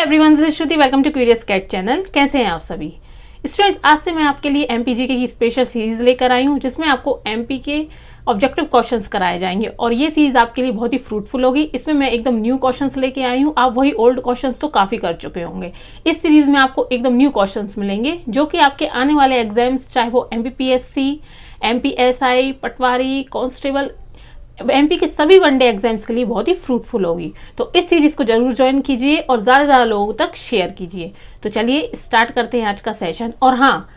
Everyone, this is Shruti. Welcome to curious cat channel. कैसे हैं आप सभी स्टूडेंट्स? आज से मैं आपके लिए एमपीजी की स्पेशल सीरीज लेकर आई हूं, जिसमें आपको एमपी के ऑब्जेक्टिव क्वेश्चंस कराए जाएंगे और ये सीरीज आपके लिए बहुत ही फ्रूटफुल होगी। इसमें मैं एकदम न्यू क्वेश्चंस लेके आई हूं। आप वही ओल्ड क्वेश्चंस तो काफी कर चुके होंगे। इस सीरीज में आपको एकदम न्यू क्वेश्चंस मिलेंगे जो कि आपके आने वाले एग्जाम्स, चाहे वो एमपीपीएससी, एमपीएसआई, पटवारी, कांस्टेबल, एमपी के सभी वनडे एग्जाम्स के लिए बहुत ही फ्रूटफुल होगी। तो इस सीरीज को जरूर ज्वाइन कीजिए और ज़्यादा लोगों तक शेयर कीजिए। तो चलिए स्टार्ट करते हैं आज का सेशन। और हाँ,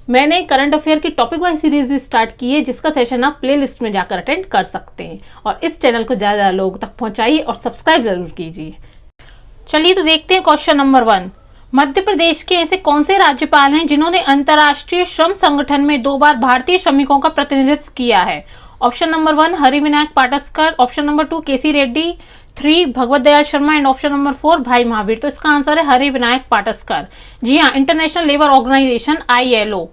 मैंने करंट अफेयर की टॉपिक वाइज सीरीज भी स्टार्ट की है, जिसका सेशन आप प्लेलिस्ट में जाकर अटेंड कर सकते हैं। और इस चैनल को ज़्यादा लोगों तक पहुँचाइए और सब्सक्राइब जरूर कीजिए। चलिए तो देखते हैं क्वेश्चन नंबर 1। मध्य प्रदेश के ऐसे कौन से राज्यपाल हैं जिन्होंने अंतर्राष्ट्रीय श्रम संगठन में 2 बार भारतीय श्रमिकों का प्रतिनिधित्व किया है? Option number 1 Harivinayak Pataskar, option number 2 K C Reddy, 3 Bhagwat Dayal Sharma and option number 4 Bhai Mahavir. तो इसका आंसर है हरिविनायक पाटस्कर। जी हाँ, international labour organisation ILO।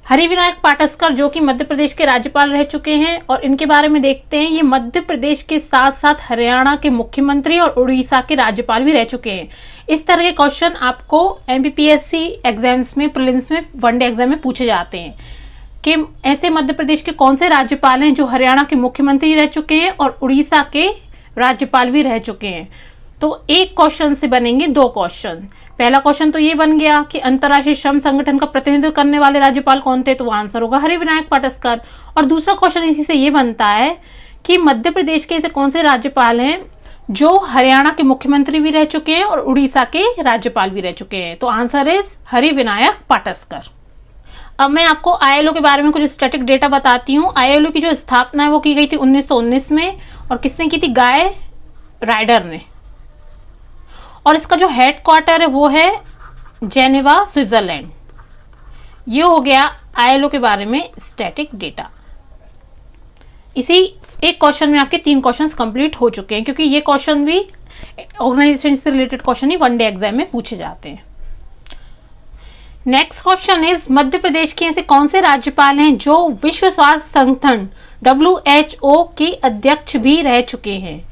Harivinayak Pataskar जो कि मध्य प्रदेश के राज्यपाल रह चुके हैं और इनके बारे में देखते हैं। ये मध्य प्रदेश के साथ साथ हरियाणा के मुख्यमंत्री और उड़ीसा के राज्यपाल भी रह चुके हैं। इस तरह के क्वेश्चन आपको एमपीपीएससी एग्जाम्स में, प्रीलिम्स में, वनडे एग्जाम में पूछे जाते हैं कि ऐसे मध्य प्रदेश के कौन से राज्यपाल हैं जो हरियाणा के मुख्यमंत्री रह चुके हैं और उड़ीसा के राज्यपाल भी रह चुके हैं। तो एक क्वेश्चन से बनेंगे 2 क्वेश्चन। पहला क्वेश्चन तो ये बन गया कि अंतर्राष्ट्रीय श्रम संगठन का प्रतिनिधित्व करने वाले राज्यपाल कौन थे, तो आंसर होगा हरिविनायक पाटस्कर। और दूसरा क्वेश्चन इसी से ये बनता है कि मध्य प्रदेश के ऐसे कौन से राज्यपाल हैं जो हरियाणा के मुख्यमंत्री भी रह चुके हैं और उड़ीसा के राज्यपाल भी रह चुके हैं। तो आंसर इज हरिविनायक पाटस्कर। अब मैं आपको ILO के बारे में कुछ स्टैटिक डेटा बताती हूँ। ILO की जो स्थापना है वो की गई थी 1919 में और किसने की थी? गाय राइडर ने। और इसका जो हेड क्वार्टर है वो है जेनेवा, स्विट्जरलैंड। ये हो गया ILO के बारे में स्टैटिक डेटा। इसी एक क्वेश्चन में आपके 3 क्वेश्चंस कंप्लीट हो चुके हैं, क्योंकि ये क्वेश्चन भी ऑर्गेनाइजेशन से रिलेटेड क्वेश्चन ही वनडे एग्जाम में पूछे जाते हैं। Next question is Madhya Pradesh के ऐसे कौन से राज्यपाल हैं जो विश्व स्वास्थ्य संगठन WHO के अध्यक्ष भी रह चुके हैं?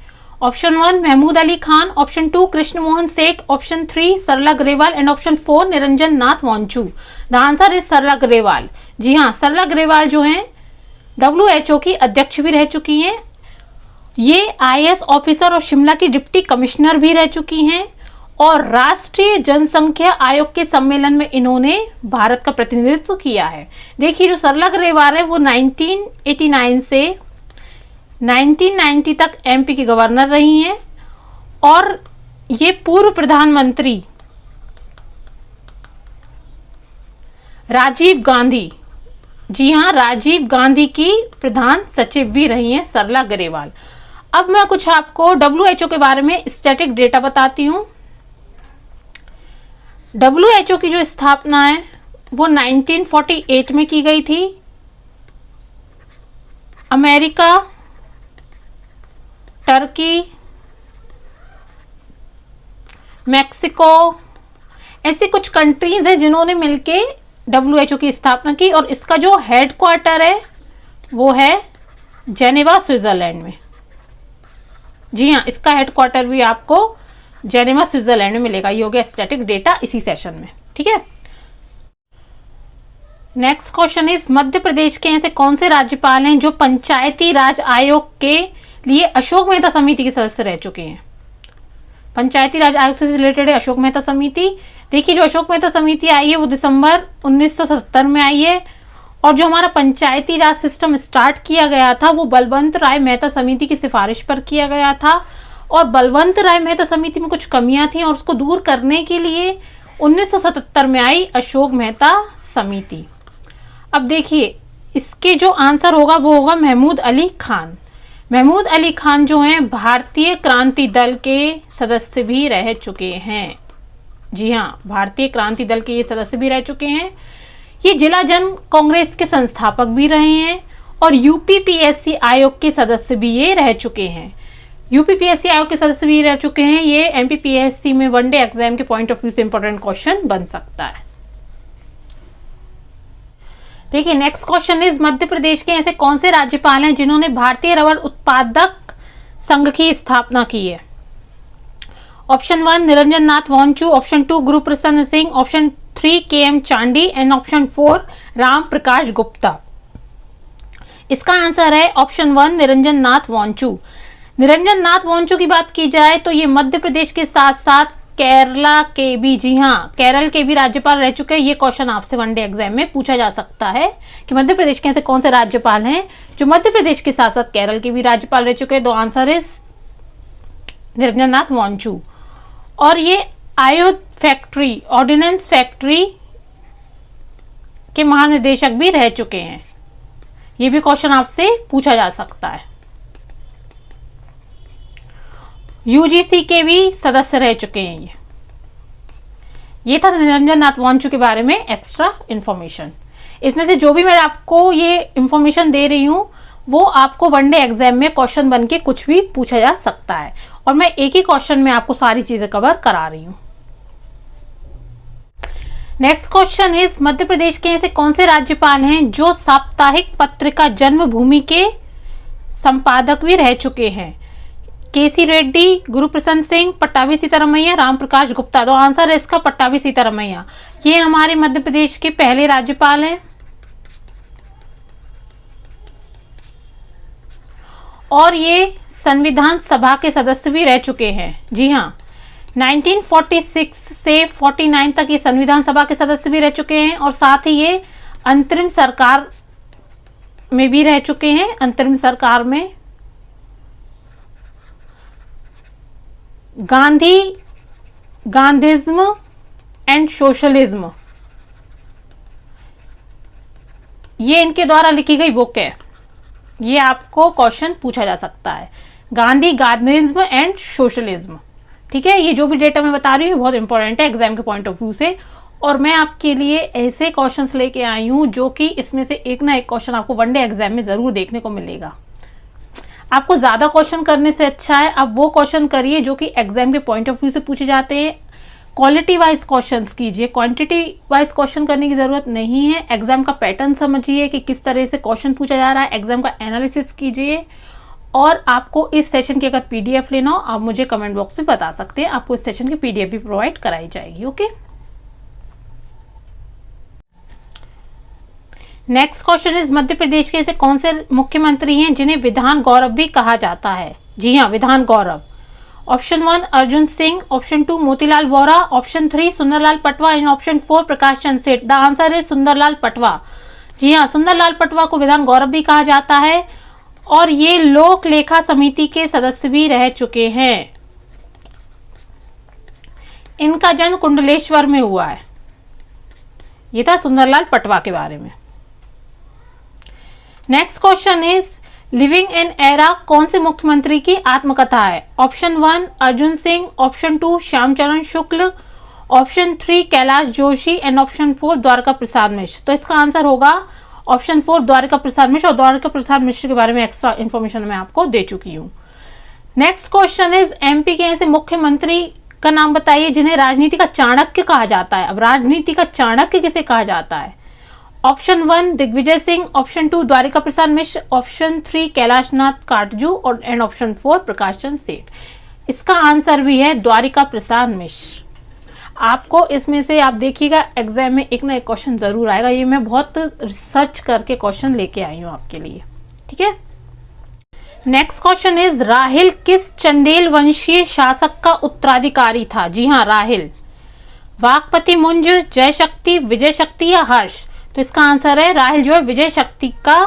Option 1 Mahmood Ali Khan, option 2 Krishna Mohan Seth, option 3 Sarla Grewal and option 4 Niranjan Nath Wanchoo. The answer is Sarla Grewal. जी हाँ, सरला ग्रेवाल जो हैं WHO की अध्यक्ष भी रह चुकी हैं। ये IAS ऑफिसर और शिमला की डिप्टी कमिश्नर भी रह चुकी हैं और राष्ट्रीय जनसंख्या आयोग के सम्मेलन में इन्होंने भारत का प्रतिनिधित्व किया है। देखिए, जो सरला ग्रेवाल है वो 1989 से 1990 तक MP की गवर्नर रही हैं और ये पूर्व प्रधानमंत्री राजीव गांधी, जी हाँ, राजीव गांधी की प्रधान सचिव भी रही हैं सरला ग्रेवाल। अब मैं कुछ आपको WHO के बारे में स्टैटिक डेटा बताती हूँ। WHO की जो स्थापना है वो 1948 में की गई थी। अमेरिका, टर्की, मैक्सिको, ऐसी कुछ कंट्रीज हैं जिन्होंने मिलके WHO की स्थापना की और इसका जो हेड क्वार्टर है वो है जेनेवा, स्विट्जरलैंड में। जी हाँ, इसका हेड क्वार्टर भी आपको जेनेवा, स्विट्जरलैंड में मिलेगा। ये हो गया स्टैटिक डेटा इसी सेशन में। ठीक है, next question is Madhya Pradesh के ऐसे कौन से राज्यपाल हैं जो पंचायती राज आयोग के लिए अशोक मेहता समिति के सदस्य रह चुके हैं? पंचायती राज आयोग से रिलेटेड है अशोक मेहता समिति। देखिए, जो अशोक मेहता समिति आई है वो दिसंबर 1970 में आई है और जो हमारा पंचायती राज सिस्टम स्टार्ट किया गया था वो बलवंत राय मेहता समिति की सिफारिश पर किया गया था। और बलवंत राय मेहता समिति में कुछ कमियां थी और उसको दूर करने के लिए 1977 में आई अशोक मेहता समिति। अब देखिए, इसके जो आंसर होगा वो होगा महमूद अली खान। महमूद अली खान जो हैं भारतीय क्रांति दल के सदस्य भी रह चुके हैं। जी हाँ, भारतीय क्रांति दल के ये सदस्य भी रह चुके हैं। ये जिला जन कांग्रेस के संस्थापक भी रहे हैं और UPPSC आयोग के सदस्य भी ये रह चुके हैं। UPPSC आयोग के सदस्य भी रह चुके हैं। ये MPPSC में वनडे एग्जाम के पॉइंट ऑफ व्यू से इंपॉर्टेंट क्वेश्चन बन सकता है। देखिए, next question is Madhya Pradesh के ऐसे कौन से राज्यपाल हैं जिन्होंने भारतीय रबर उत्पादक संघ की स्थापना की है? Option 1 Niranjan Nath Wanchoo, option 2 Guruprasanna Singh, option 3 KM. Chandy and option 4 Ram Prakash Gupta. इसका आंसर है ऑप्शन 1 निरंजन नाथ वांचू। निरंजन नाथ वांचू की बात की जाए तो ये मध्य प्रदेश के साथ साथ केरला के भी, जी हाँ, केरल के भी राज्यपाल रह चुके हैं। ये क्वेश्चन आपसे वनडे एग्जाम में पूछा जा सकता है कि मध्य प्रदेश के ऐसे कौन से राज्यपाल हैं जो मध्य प्रदेश के साथ साथ केरल के भी राज्यपाल रह चुके हैं। तो आंसर इज निरंजन नाथ वांचू। और ये आयुध फैक्ट्री, ऑर्डिनेंस फैक्ट्री के महानिदेशक भी रह चुके हैं। ये भी क्वेश्चन आपसे पूछा जा सकता है। यूजीसी के भी सदस्य रह चुके हैं। ये था निरंजन नाथ वांचू के बारे में एक्स्ट्रा इंफॉर्मेशन। इसमें से जो भी मैं आपको ये इंफॉर्मेशन दे रही हूँ वो आपको वनडे एग्जाम में क्वेश्चन बन के कुछ भी पूछा जा सकता है, और मैं एक ही क्वेश्चन में आपको सारी चीजें कवर करा रही हूँ। Next question is Madhya Pradesh के ऐसे कौन से राज्यपाल हैं जो साप्ताहिक पत्रिका जन्मभूमि के संपादक भी रह चुके हैं? केसी रेड्डी, गुरुप्रसन्न सिंह, पट्टाभी सीतारमैया, राम प्रकाश गुप्ता। तो आंसर है इसका पट्टाभी सीतारमैया। ये हमारे मध्य प्रदेश के पहले राज्यपाल हैं और ये संविधान सभा के सदस्य भी रह चुके हैं। जी हाँ, 1946 से 49 तक ये संविधान सभा के सदस्य भी रह चुके हैं और साथ ही ये अंतरिम सरकार में भी रह चुके हैं। अंतरिम सरकार में गांधीज्म एंड सोशलिज्म, ये इनके द्वारा लिखी गई बुक है। ये आपको क्वेश्चन पूछा जा सकता है, गांधीज्म एंड सोशलिज्म। ठीक है, ये जो भी डेटा मैं बता रही हूँ बहुत इंपॉर्टेंट है एग्जाम के पॉइंट ऑफ व्यू से, और मैं आपके लिए ऐसे क्वेश्चंस लेके आई हूँ जो कि इसमें से एक ना एक क्वेश्चन आपको वनडे एग्जाम में जरूर देखने को मिलेगा। आपको ज्यादा क्वेश्चन करने से अच्छा है आप वो क्वेश्चन करिए जो कि एग्जाम के पॉइंट ऑफ व्यू से पूछे जाते हैं। क्वालिटी वाइज क्वेश्चंस कीजिए, क्वांटिटी वाइज क्वेश्चन करने की जरूरत नहीं है। एग्जाम का पैटर्न समझिए कि किस तरह से क्वेश्चन पूछा जा रहा है, एग्जाम का एनालिसिस कीजिए। और आपको इस सेशन की अगर पीडीएफ लेना हो आप मुझे कमेंट बॉक्स में बता सकते हैं, आपको इस सेशन की पीडीएफ भी प्रोवाइड कराई जाएगी। Okay, next question is Madhya Pradesh के ऐसे कौन से मुख्यमंत्री हैं जिन्हें विधान गौरव भी कहा जाता है? जी हाँ, Vidhan Gaurav. Option 1 Arjun Singh, option 2 Motilal Vora, option 3 Sunderlal Patwa and option 4 Prakash Chandra सेठ। द आंसर है सुंदरलाल पटवा। जी हाँ, सुंदरलाल पटवा को विधान गौरव भी कहा जाता है और ये लोक लेखा समिति के सदस्य भी रह चुके हैं। इनका जन्म कुंडलेश्वर में हुआ है। ये था सुंदरलाल पटवा के बारे में। Next question is living in era कौन से मुख्यमंत्री की आत्मकथा है? Option 1 Arjun Singh, option 2 Shyamacharan Shukla, option 3 Kailash Joshi and option 4 Dwarka Prasad Mishra. तो इसका आंसर होगा ऑप्शन 4 द्वारका प्रसाद मिश्र, और द्वारका प्रसाद मिश्र के बारे में एक्स्ट्रा इन्फॉर्मेशन मैं आपको दे चुकी हूँ। नेक्स्ट क्वेश्चन इज एमपी के ऐसे मुख्यमंत्री का नाम बताइए जिन्हें राजनीति का चाणक्य कहा जाता है। अब राजनीति का चाणक्य किसे कहा जाता है? Option 1 Digvijay Singh, option 2 Dwarika Prasad Mishra, option 3 Kailashnath Katju और एंड ऑप्शन 4 प्रकाश चंद्र सेठ। इसका आंसर भी है द्वारिका प्रसाद मिश्र। आपको इसमें से आप देखिएगा एग्जाम में एक ना एक क्वेश्चन जरूर आएगा। ये मैं बहुत रिसर्च करके क्वेश्चन लेके आई हूँ आपके लिए। ठीक है, नेक्स्ट क्वेश्चन इज राहिल किस चंदेल वंशीय शासक का उत्तराधिकारी था? जी हाँ, राहिल। वाकपति मुंज, जय शक्ति, विजय शक्ति या हर्ष? तो इसका आंसर है राहिल जो है विजय शक्ति का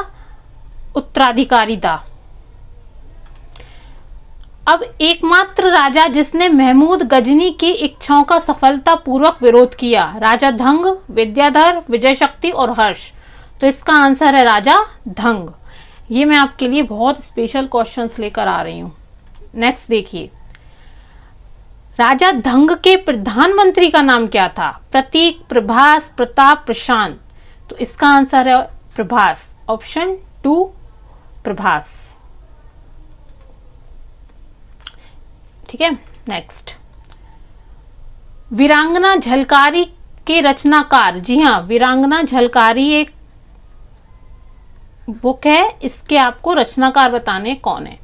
उत्तराधिकारी था। अब एकमात्र राजा जिसने महमूद गजनी की इच्छाओं का सफलतापूर्वक विरोध किया, राजा धंग, विद्याधर, विजय शक्ति और हर्ष। तो इसका आंसर है राजा धंग। ये मैं आपके लिए बहुत स्पेशल क्वेश्चंस लेकर आ रही हूं। नेक्स्ट देखिए, राजा धंग के प्रधानमंत्री का नाम क्या था? प्रतीक, प्रभास, प्रताप, प्रशांत। तो इसका आंसर है प्रभास, ऑप्शन 2 प्रभास। ठीक है, नेक्स्ट वीरांगना झलकारी के रचनाकार। जी हाँ, वीरांगना झलकारी एक बुक है, इसके आपको रचनाकार बताने कौन है।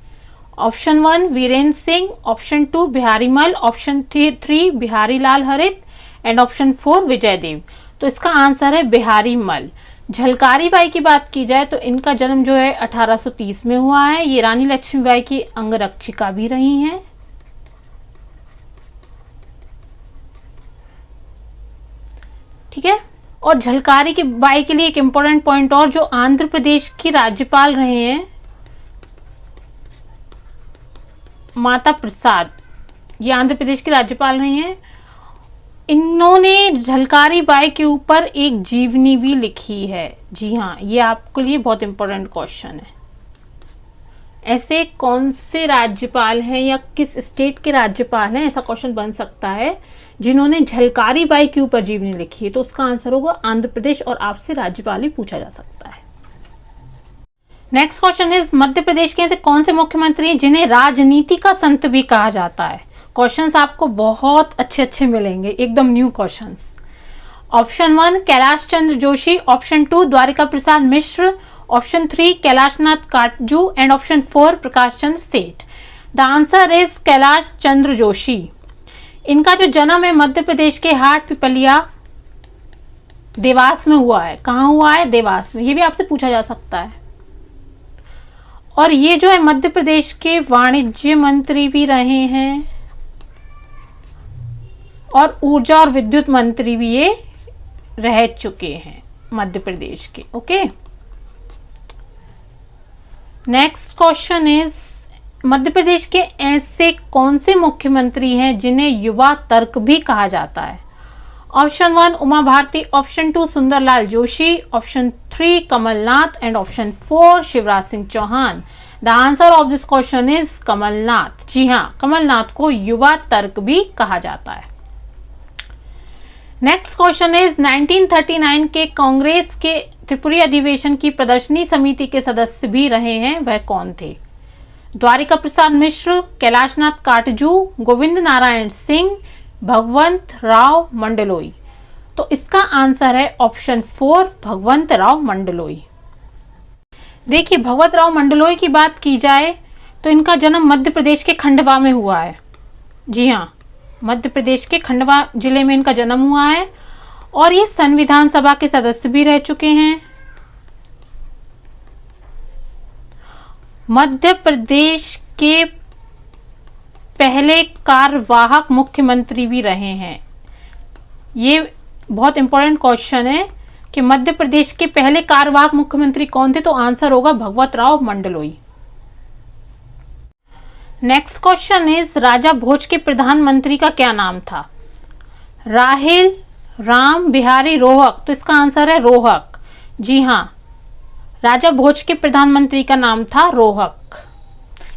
ऑप्शन 1 वीरेंद्र सिंह, ऑप्शन 2 बिहारी मल, ऑप्शन 3 बिहारी लाल हरित एंड ऑप्शन 4 विजय देव। तो इसका आंसर है बिहारी मल। झलकारी बाई की बात की जाए तो इनका जन्म जो है 1830 में हुआ है। ये रानी लक्ष्मीबाई की अंगरक्षिका भी रही हैं। ठीक है। और झलकारी की बाई के लिए एक इंपॉर्टेंट पॉइंट और, जो आंध्र प्रदेश की राज्यपाल रहे हैं माता प्रसाद, ये आंध्र प्रदेश की राज्यपाल रही हैं। इन्होंने झलकारी बाई के ऊपर एक जीवनी भी लिखी है। जी हाँ, ये आपके लिए बहुत इंपॉर्टेंट क्वेश्चन है। ऐसे कौन से राज्यपाल हैं या किस स्टेट के राज्यपाल हैं, ऐसा क्वेश्चन बन सकता है, जिन्होंने झलकारी बाई के ऊपर जीवनी लिखी है। तो उसका आंसर होगा आंध्र प्रदेश, और आपसे राज्यपाल भी पूछा जा सकता है। Next question is Madhya Pradesh के ऐसे कौन से मुख्यमंत्री हैं जिन्हें राजनीति का संत भी कहा जाता है। क्वेश्चंस आपको बहुत अच्छे अच्छे मिलेंगे, एकदम new questions. Option 1 Kailash Chandra Joshi, option 2 Dwarika Prasad Mishra, option 3 Kailashnath Katju and option 4 Prakash Chandra सेठ। The answer is Kailash Chandra Joshi. इनका जो जन्म है मध्य प्रदेश के हाट पिपलिया देवास में हुआ है। कहाँ हुआ है? देवास में। ये भी आपसे पूछा जा सकता है। और ये जो है मध्य प्रदेश के वाणिज्य मंत्री भी रहे हैं और ऊर्जा और विद्युत मंत्री भी ये रह चुके हैं मध्य प्रदेश के। Okay, next question is Madhya Pradesh के ऐसे कौन से मुख्यमंत्री हैं जिन्हें युवा तर्क भी कहा जाता है। Option 1 Uma Bharti, option 2 Sunderlal Joshi, option 3 Kamal Nath and option 4 Shivraj Singh Chouhan. The answer of this question is Kamal Nath. जी हाँ, कमलनाथ को युवा तर्क भी कहा जाता है। नेक्स्ट क्वेश्चन इज 1939 के कांग्रेस के त्रिपुरी अधिवेशन की प्रदर्शनी समिति के सदस्य भी रहे हैं, वह कौन थे? द्वारिका प्रसाद मिश्र, कैलाशनाथ काटजू, गोविंद नारायण सिंह, भगवंत राव मंडलोई। तो इसका आंसर है ऑप्शन 4 भगवंत राव मंडलोई। देखिए, भगवंत राव मंडलोई की बात की जाए तो इनका जन्म मध्य प्रदेश के खंडवा में हुआ है। जी हाँ, मध्य प्रदेश के खंडवा जिले में इनका जन्म हुआ है और ये संविधान सभा के सदस्य भी रह चुके हैं। मध्य प्रदेश के पहले कार्यवाहक मुख्यमंत्री भी रहे हैं। ये बहुत इंपॉर्टेंट क्वेश्चन है कि मध्य प्रदेश के पहले कार्यवाहक मुख्यमंत्री कौन थे, तो आंसर होगा Bhagwat Rao Mandloi. Next question is Raja Bhoj के प्रधानमंत्री का क्या नाम था? राहिल, राम बिहारी, रोहक। तो इसका आंसर है रोहक। जी हाँ, राजा भोज के प्रधानमंत्री का नाम था रोहक।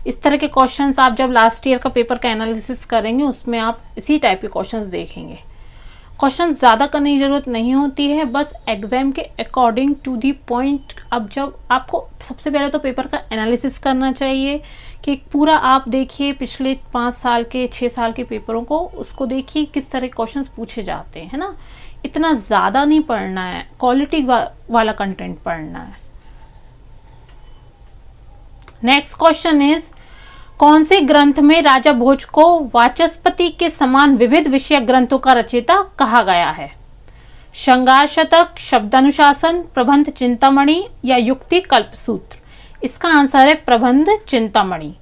इस तरह के क्वेश्चंस आप जब लास्ट ईयर का पेपर का एनालिसिस करेंगे उसमें आप इसी टाइप के क्वेश्चंस देखेंगे। क्वेश्चंस ज़्यादा करने की ज़रूरत नहीं होती है, बस एग्जाम के अकॉर्डिंग टू दी पॉइंट। अब जब आपको सबसे पहले तो पेपर का एनालिसिस करना चाहिए कि पूरा आप देखिए पिछले 5 साल के 6 साल के पेपरों को, उसको देखिए किस तरह क्वेश्चंस पूछे जाते हैं, है ना। इतना ज़्यादा नहीं पढ़ना है, क्वालिटी वाला कंटेंट पढ़ना है। नेक्स्ट क्वेश्चन इज कौन से ग्रंथ में राजा भोज को वाचस्पति के समान विविध विषय ग्रंथों का रचयिता कहा गया है? श्रृंगार शतक, शब्दानुशासन, प्रबंध चिंतामणि या युक्ति कल्पसूत्र। इसका आंसर है प्रबंध चिंतामणि।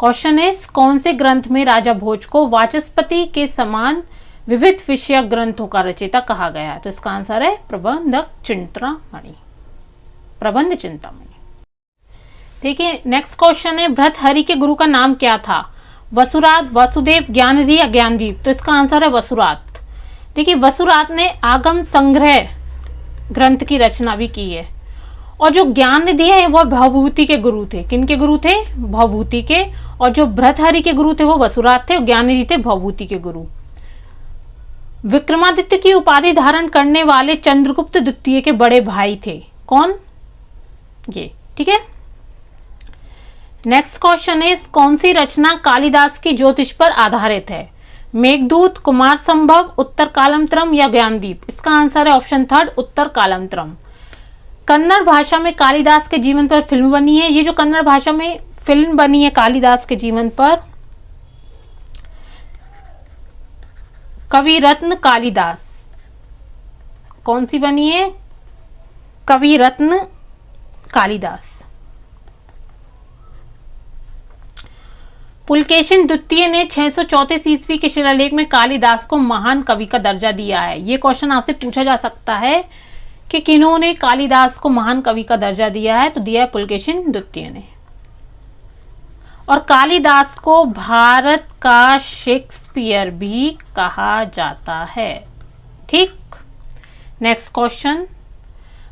क्वेश्चन इज कौन से ग्रंथ में राजा भोज को वाचस्पति के समान विविध विषय ग्रंथों का रचयिता कहा गया है? तो इसका आंसर है प्रबंध चिंतामणि। देखिए, नेक्स्ट क्वेश्चन है भर्तृहरि के गुरु का नाम क्या था? वसुरात, वसुदेव, ज्ञाननिधि या ज्ञानदीप। तो इसका आंसर है वसुरात। देखिए, वसुरात ने आगम संग्रह ग्रंथ की रचना भी की है और जो ज्ञाननिधि है वह भवभूति के गुरु थे। किनके गुरु थे? भवभूति के। और जो भर्तृहरि के गुरु थे वो वसुरात थे और ज्ञाननिधि थे भवभूति के गुरु। विक्रमादित्य की उपाधि धारण करने वाले चंद्रगुप्त द्वितीय के बड़े भाई थे। कौन? ये। ठीक है। नेक्स्ट क्वेश्चन इज कौन सी रचना कालिदास की ज्योतिष पर आधारित है? मेघदूत, कुमार संभव, उत्तर कालंत्रम या ज्ञानदीप। इसका आंसर है ऑप्शन 3 उत्तर कालंत्रम। कन्नड़ भाषा में कालिदास के जीवन पर फिल्म बनी है। ये जो कन्नड़ भाषा में फिल्म बनी है कालिदास के जीवन पर, कवि रत्न कालिदास। कौन सी बनी है? कवि रत्न कालिदास। पुलकेशिन द्वितीय ने 634 ईस्वी के शिलालेख में कालिदास को महान कवि का दर्जा दिया है। ये क्वेश्चन आपसे पूछा जा सकता है कि किन्होंने कालिदास को महान कवि का दर्जा दिया है, तो दिया है पुलकेशिन द्वितीय ने। और कालिदास को भारत का शेक्सपियर भी कहा जाता है। ठीक, नेक्स्ट क्वेश्चन,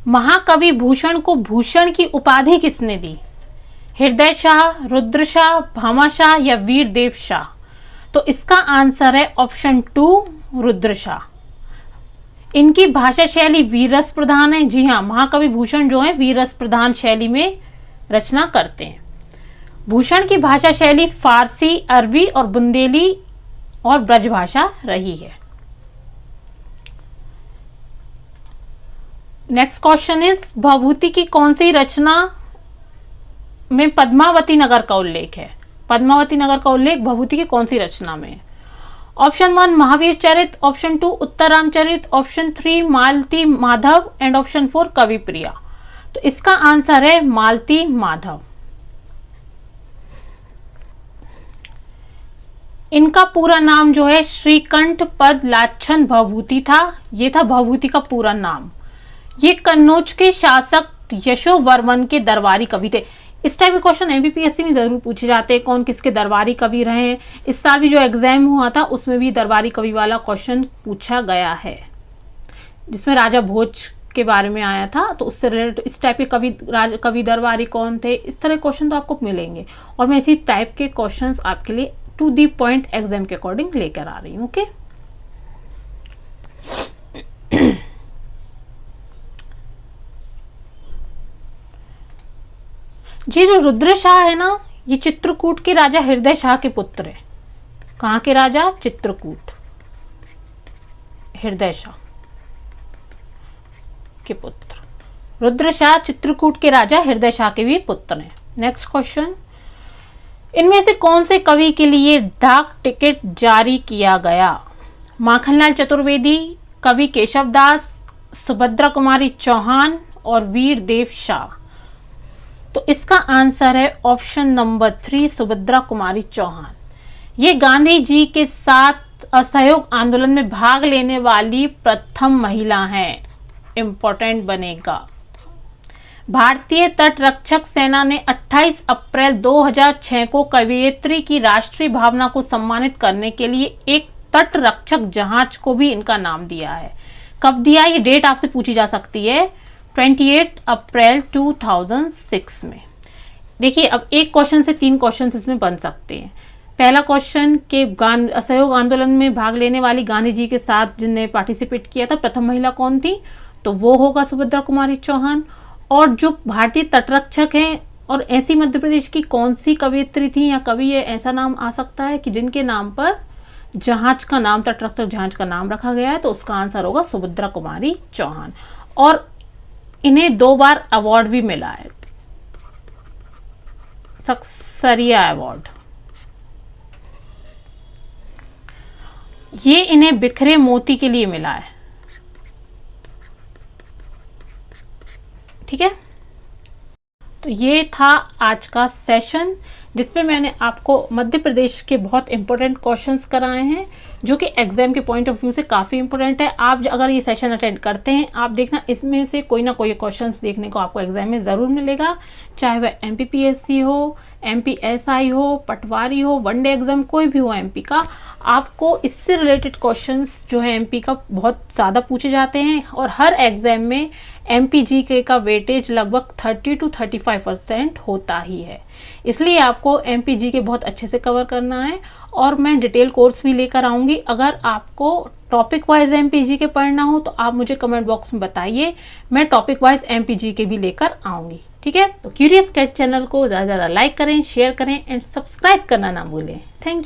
महाकवि भूषण को भूषण की उपाधि किसने दी? हृदय शाह, रुद्र शाह, भामाशाह या वीरदेव शाह? तो इसका आंसर है ऑप्शन 2 रुद्र शाह। इनकी भाषा शैली वीररस प्रधान है। जी हाँ, महाकवि भूषण जो है वीररस प्रधान शैली में रचना करते हैं। भूषण की भाषा शैली फारसी, अरबी और बुंदेली और ब्रजभाषा रही है। नेक्स्ट क्वेश्चन इज, भभूति की कौन सी रचना में पद्मावती नगर का उल्लेख है? पद्मावती नगर का उल्लेख भभूति की कौन सी रचना में है? Option 1 Mahavir Charit, option 2 Uttar Ramcharit, option 3 Malti Madhav and option 4 Kavi प्रिया। तो इसका आंसर है मालती माधव। इनका पूरा नाम जो है श्रीकंठ पद लाछन भभूति था। ये था भभूति का पूरा नाम। ये कन्नौज के शासक यशोवर्मन के दरबारी कवि थे। इस टाइप के क्वेश्चन एमपीपीएससी में जरूर पूछे जाते हैं, कौन किसके दरबारी कवि रहे हैं। इस साल भी जो एग्जाम हुआ था उसमें भी दरबारी कवि वाला क्वेश्चन पूछा गया है, जिसमें राजा भोज के बारे में आया था। तो उससे रिलेटेड इस टाइप के कवि दरबारी कौन थे, इस तरह क्वेश्चन तो आपको मिलेंगे। और मैं इसी टाइप के क्वेश्चन आपके लिए टू दी पॉइंट एग्जाम के अकॉर्डिंग लेकर आ रही हूँ। ओके, जी जो रुद्र शाह है ना, ये चित्रकूट के राजा हृदय शाह के पुत्र है। कहाँ के राजा? चित्रकूट, हृदय शाह के पुत्र। रुद्र शाह चित्रकूट के राजा हृदय शाह के भी पुत्र हैं। नेक्स्ट क्वेश्चन, इनमें से कौन से कवि के लिए डाक टिकट जारी किया गया? माखनलाल चतुर्वेदी, कवि केशवदास, सुभद्रा कुमारी चौहान और वीरदेव शाह। तो इसका आंसर है ऑप्शन नंबर 3 सुभद्रा कुमारी चौहान। ये गांधी जी के साथ असहयोग आंदोलन में भाग लेने वाली प्रथम महिला हैं। इंपॉर्टेंट बनेगा। भारतीय तट रक्षक सेना ने 28 अप्रैल 2006 को कवयित्री की राष्ट्रीय भावना को सम्मानित करने के लिए एक तट रक्षक जहाज को भी इनका नाम दिया है। कब दिया? ये डेट आपसे पूछी जा सकती है, 28 अप्रैल 2006 में। देखिए, अब एक क्वेश्चन से 3 क्वेश्चन इसमें बन सकते हैं। पहला क्वेश्चन के असहयोग आंदोलन में भाग लेने वाली गांधी जी के साथ जिनने पार्टिसिपेट किया था प्रथम महिला कौन थी? तो वो होगा सुभद्रा कुमारी चौहान। और जो भारतीय तटरक्षक हैं, और ऐसी मध्य प्रदेश की कौन सी कवयित्री थी या कवि है, ऐसा नाम आ सकता है कि जिनके नाम पर जहाज का नाम, तटरक्षक जहाज का नाम रखा गया है, तो उसका आंसर होगा सुभद्रा कुमारी चौहान। और इन्हें 2 बार अवार्ड भी मिला है, सक्सरिया अवार्ड। ये इन्हें बिखरे मोती के लिए मिला है। ठीक है, तो ये था आज का सेशन जिसपे मैंने आपको मध्य प्रदेश के बहुत इंपॉर्टेंट क्वेश्चंस कराए हैं, जो कि एग्जाम के पॉइंट ऑफ व्यू से काफ़ी इंपॉर्टेंट है। आप अगर ये सेशन अटेंड करते हैं, आप देखना इसमें से कोई ना कोई क्वेश्चंस देखने को आपको एग्जाम में ज़रूर मिलेगा, चाहे वह एमपीपीएससी हो, एमपीएसआई हो, पटवारी हो, वनडे एग्जाम कोई भी हो एमपी का, आपको इससे रिलेटेड क्वेश्चंस जो है एमपी का बहुत ज़्यादा पूछे जाते हैं। और हर एग्जाम में एमपीजीके का वेटेज लगभग 30 to 35% होता ही है, इसलिए आपको एमपीजीके बहुत अच्छे से कवर करना है। और मैं डिटेल कोर्स भी लेकर आऊँगी। अगर आपको टॉपिक वाइज एमपीजीके पढ़ना हो तो आप मुझे कमेंट बॉक्स में बताइए, मैं टॉपिक वाइज एमपीजीके भी लेकर आऊँगी। ठीक है, तो क्यूरियस कैट चैनल को ज़्यादा से ज़्यादा लाइक करें, शेयर करें एंड सब्सक्राइब करना ना भूलें। Thank you.